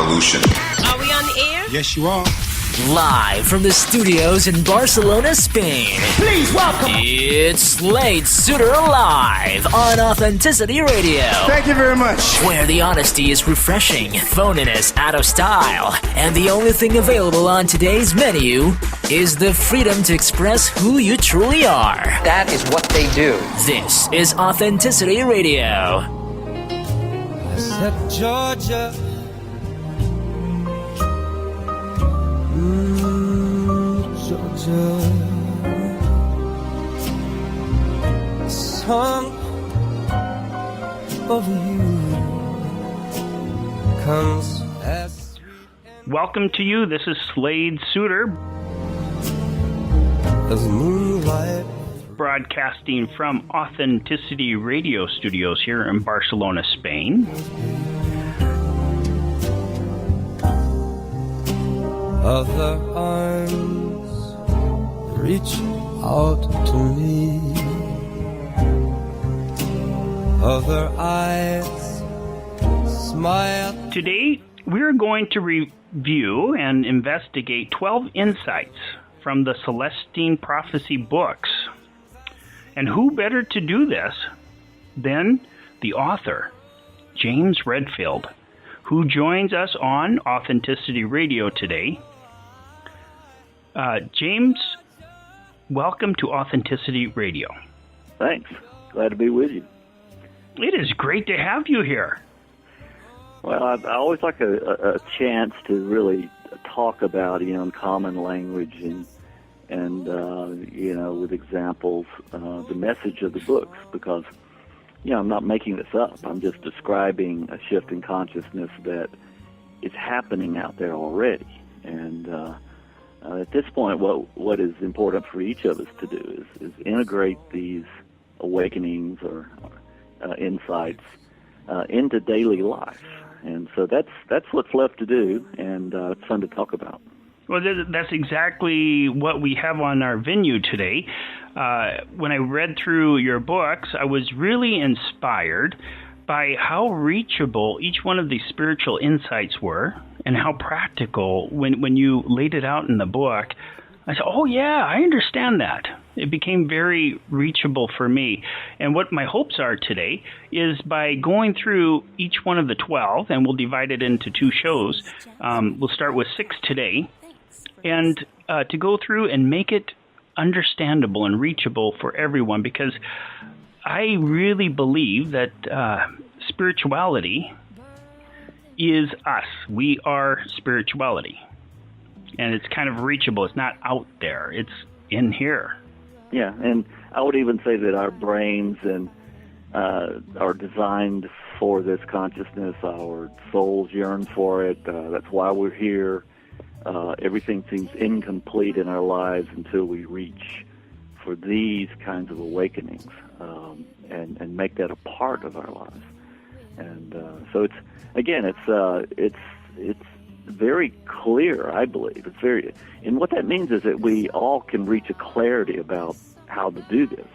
revolution. Are we on the air? Yes, you are. Live from the studios in Barcelona, Spain. Please welcome. It's Slade Suter Live on Authenticity Radio. Thank you very much. Where the honesty is refreshing, phoniness out of style, and the only thing available on today's menu is the freedom to express who you truly are. That is what they do. This is Authenticity Radio. I said, Georgia. Georgia, a song of you comes as welcome to you. This is Slade Suter, as moonlight, broadcasting from Authenticity Radio Studios here in Barcelona, Spain. Other arms reach out to me. Other eyes smile. Today, we're going to review and investigate 12 insights from the Celestine Prophecy books. And who better to do this than the author, James Redfield, who joins us on Authenticity Radio today. James, welcome to Authenticity Radio. Thanks. Glad to be with you. It is great to have you here. Well, I always like a chance to really talk about, in common language and with examples, the message of the books, because, I'm not making this up. I'm just describing a shift in consciousness that is happening out there already. And at this point, what is important for each of us to do is integrate these awakenings or insights into daily life. And so that's what's left to do, and it's fun to talk about. Well, that's exactly what we have on our venue today. When I read through your books, I was really inspired by how reachable each one of these spiritual insights were and how practical when you laid it out in the book. I said, oh, yeah, I understand that. It became very reachable for me. And what my hopes are today is by going through each one of the 12, and we'll divide it into 2 shows. We'll start with 6 today, and to go through and make it understandable and reachable for everyone, because I really believe that spirituality is us. We are spirituality. And it's kind of reachable. It's not out there. It's in here. Yeah, and I would even say that our brains are designed for this consciousness. Our souls yearn for it. That's why we're here. Everything seems incomplete in our lives until we reach for these kinds of awakenings and make that a part of our lives. And so it's very clear, I believe. And what that means is that we all can reach a clarity about how to do this.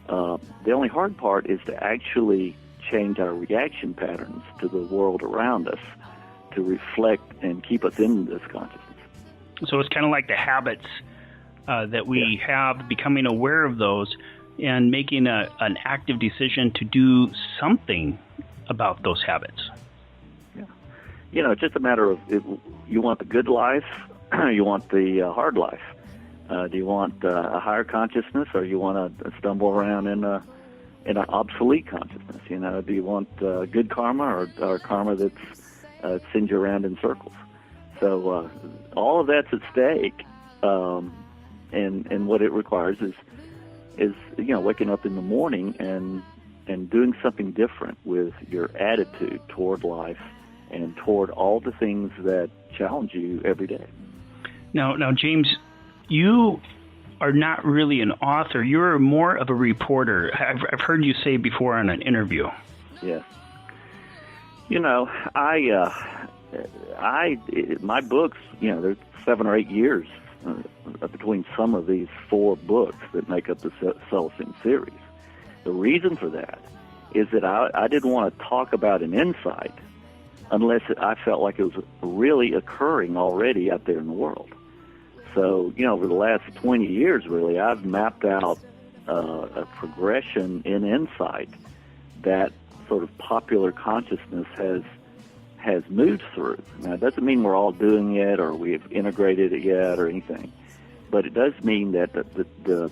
The only hard part is to actually change our reaction patterns to the world around us to reflect and keep us in this consciousness. So it's kind of like the habits that we have, becoming aware of those and making an active decision to do something about those habits. It's just a matter of if you want the good life, you want the hard life. Do you want a higher consciousness, or you want to stumble around in an obsolete consciousness? Do you want good karma or karma that sends you around in circles? So all of that's at stake, and what it requires is waking up in the morning and doing something different with your attitude toward life and toward all the things that challenge you every day. Now, James, you are not really an author. You're more of a reporter. I've heard you say before on an interview. Yes. My books, there's 7 or 8 years between some of these 4 books that make up the Celestine series. The reason for that is that I didn't want to talk about an insight unless I felt like it was really occurring already out there in the world. So, over the last 20 years, really, I've mapped out a progression in insight that sort of popular consciousness has moved through. Now, it doesn't mean we're all doing it or we've integrated it yet or anything, but it does mean that the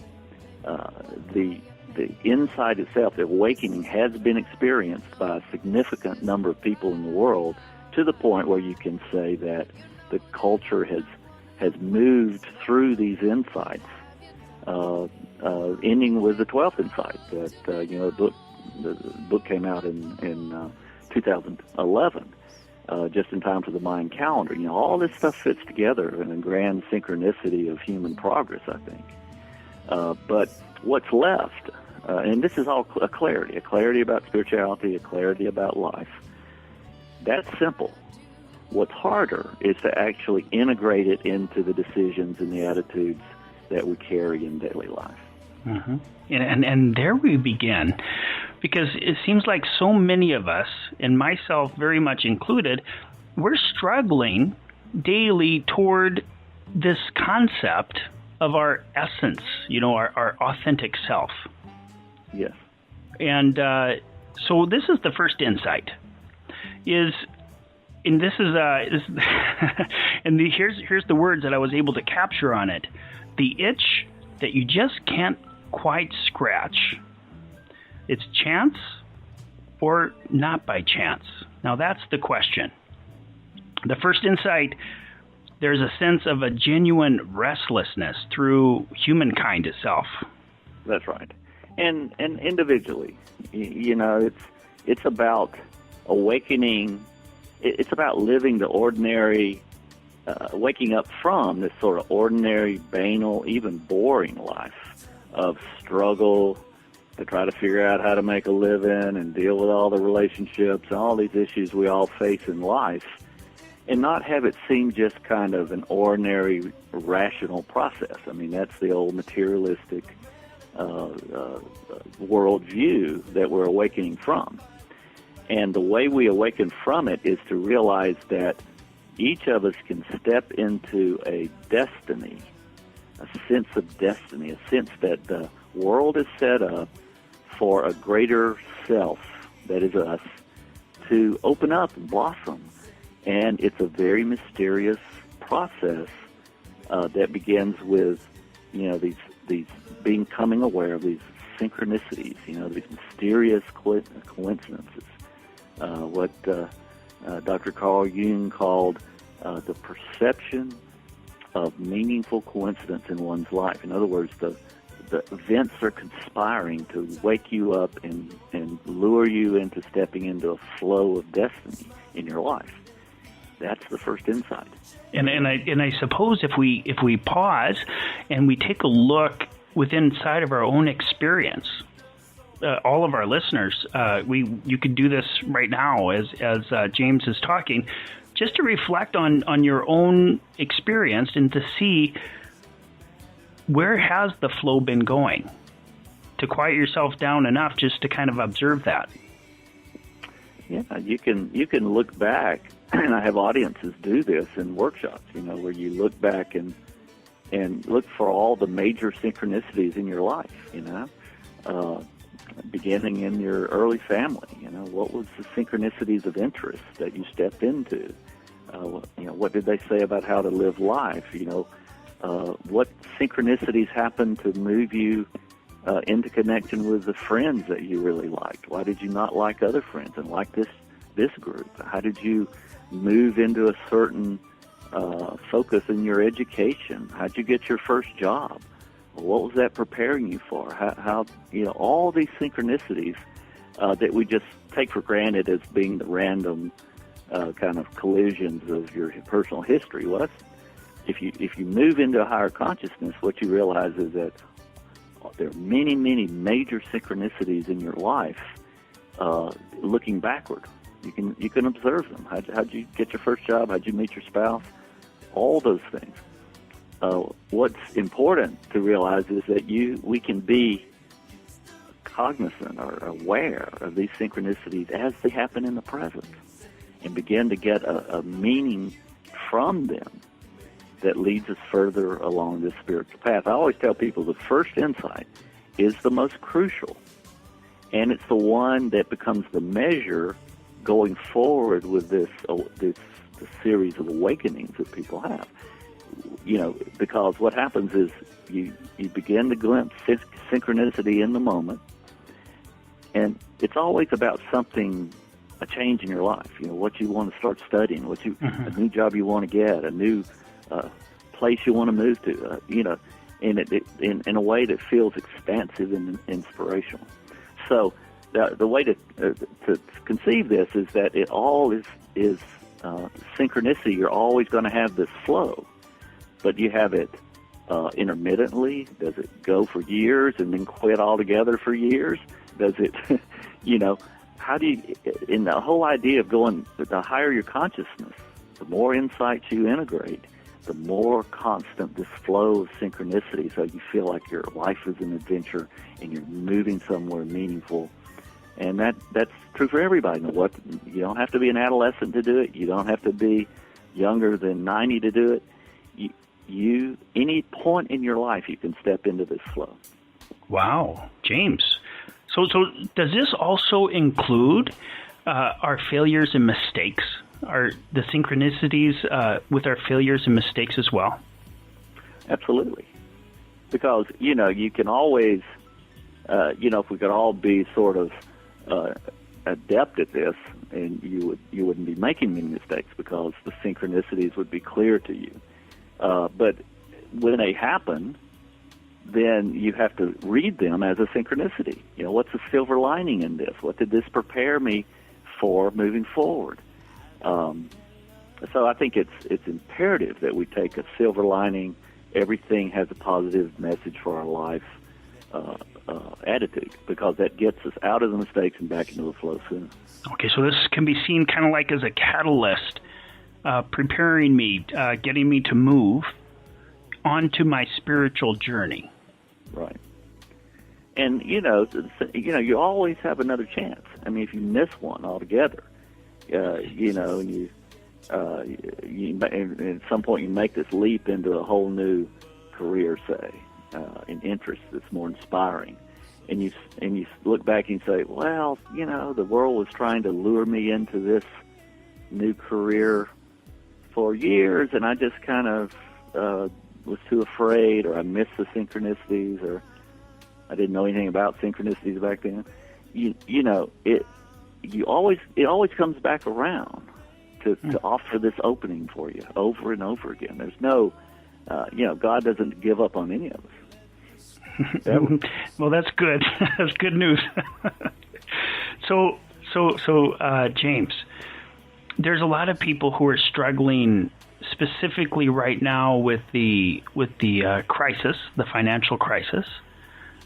insight itself, the awakening, has been experienced by a significant number of people in the world, to the point where you can say that the culture has moved through these insights, ending with the 12th insight that the book came out in 2011, just in time for the Mayan calendar. All this stuff fits together in a grand synchronicity of human progress, I think. But what's left, and this is all a clarity about spirituality, a clarity about life. That's simple. What's harder is to actually integrate it into the decisions and the attitudes that we carry in daily life. Mm-hmm. And there we begin, because it seems like so many of us, and myself very much included, we're struggling daily toward this concept of our essence, our authentic self. Yes. And so this is the first insight. And this is and here's the words that I was able to capture on it. The itch that you just can't quite scratch. It's chance or not by chance. Now that's the question. The first insight, there's a sense of a genuine restlessness through humankind itself. That's right. And individually, it's about awakening. It's about living the ordinary, waking up from this sort of ordinary, banal, even boring life of struggle to try to figure out how to make a living and deal with all the relationships and all these issues we all face in life, and not have it seem just kind of an ordinary, rational process. I mean, that's the old materialistic worldview that we're awakening from. And the way we awaken from it is to realize that each of us can step into a destiny, a sense of destiny, a sense that the world is set up for a greater self, that is us, to open up and blossom. And it's a very mysterious process that begins with, these becoming aware of these synchronicities, these mysterious coincidences. What Dr. Carl Jung called the perception of meaningful coincidence in one's life. In other words, the events are conspiring to wake you up and lure you into stepping into a flow of destiny in your life. That's the first insight. And I suppose if we pause and we take a look within inside of our own experience, all of our listeners, you could do this right now as James is talking, just to reflect on your own experience and to see where has the flow been going, to quiet yourself down enough just to kind of observe that. Yeah, you can look back, and I have audiences do this in workshops, where you look back and look for all the major synchronicities in your life, beginning in your early family. What was the synchronicities of interest that you stepped into? What did they say about how to live life? What synchronicities happened to move you into connection with the friends that you really liked? Why did you not like other friends and like this group? How did you move into a certain focus in your education? How'd you get your first job? What was that preparing you for? How all these synchronicities that we just take for granted as being the random kind of collisions of your personal history. Well, if you move into a higher consciousness, what you realize is that there are many, many major synchronicities in your life. Looking backward, you can observe them. How'd you get your first job? How'd you meet your spouse? All those things. What's important to realize is that we can be cognizant or aware of these synchronicities as they happen in the present. and begin to get a meaning from them that leads us further along this spiritual path. I always tell people the first insight is the most crucial, and it's the one that becomes the measure going forward with this series of awakenings that people have. Because what happens is you begin to glimpse synchronicity in the moment, and it's always about something, a change in your life. What you want to start studying, a new job you want to get, a new place you want to move to. In a way that feels expansive and inspirational. So the way to conceive this is that it all is synchronicity. You're always going to have this flow, but you have it intermittently. Does it go for years and then quit altogether for years? Does it, how do you, in the whole idea of going, the higher your consciousness, the more insights you integrate, the more constant this flow of synchronicity, so you feel like your life is an adventure and you're moving somewhere meaningful. And that's true for everybody. You don't have to be an adolescent to do it. You don't have to be younger than 90 to do it. Any point in your life, you can step into this flow. Wow, James. So does this also include our failures and mistakes? Are the synchronicities with our failures and mistakes as well? Absolutely. Because, you can always, if we could all be sort of adept at this, and you wouldn't be making many mistakes because the synchronicities would be clear to you. But when they happen, then you have to read them as a synchronicity. What's the silver lining in this? What did this prepare me for moving forward? So I think it's imperative that we take a silver lining, everything has a positive message for our life attitude, because that gets us out of the mistakes and back into the flow sooner. Okay, so this can be seen kind of like as a catalyst, preparing me, getting me to move onto my spiritual journey. Right. And, you always have another chance. I mean, if you miss one altogether, and at some point you make this leap into a whole new career, say, an interest that's more inspiring, and you look back and you say, well, the world was trying to lure me into this new career for years, and I just kind of was too afraid, or I missed the synchronicities, or I didn't know anything about synchronicities back then. It always comes back around to offer this opening for you over and over again. There's no, God doesn't give up on any of us. Well, that's good. That's good news. So, James, there's a lot of people who are struggling specifically right now with the crisis, the financial crisis,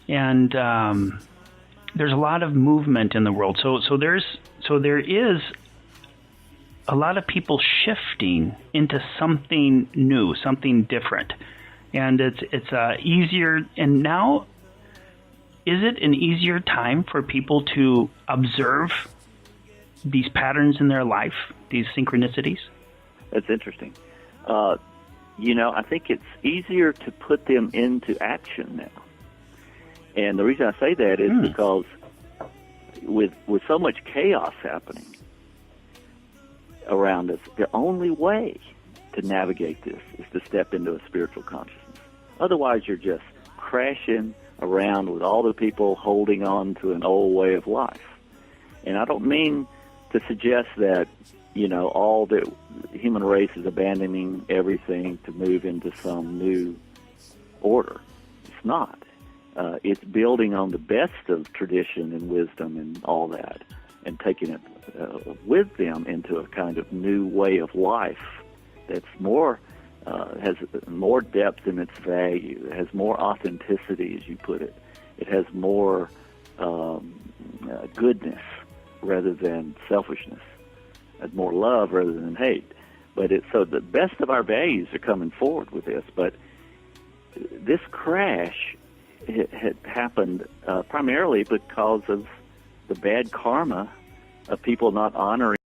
and there's a lot of movement in the world. So there is a lot of people shifting into something new, something different, and it's easier. And now, is it an easier time for people to observe these patterns in their life, these synchronicities? That's interesting. I think it's easier to put them into action now. And the reason I say that is because with so much chaos happening around us, the only way to navigate this is to step into a spiritual consciousness. Otherwise, you're just crashing around with all the people holding on to an old way of life. And I don't mean to suggest that, all the human race is abandoning everything to move into some new order. It's not. It's building on the best of tradition and wisdom and all that, and taking it with them into a kind of new way of life that's more has more depth in its value. It has more authenticity, as you put it. It has more goodness rather than selfishness. It has more love rather than hate. So the best of our values are coming forward with this. But this crash had happened primarily because of the bad karma of people not honoring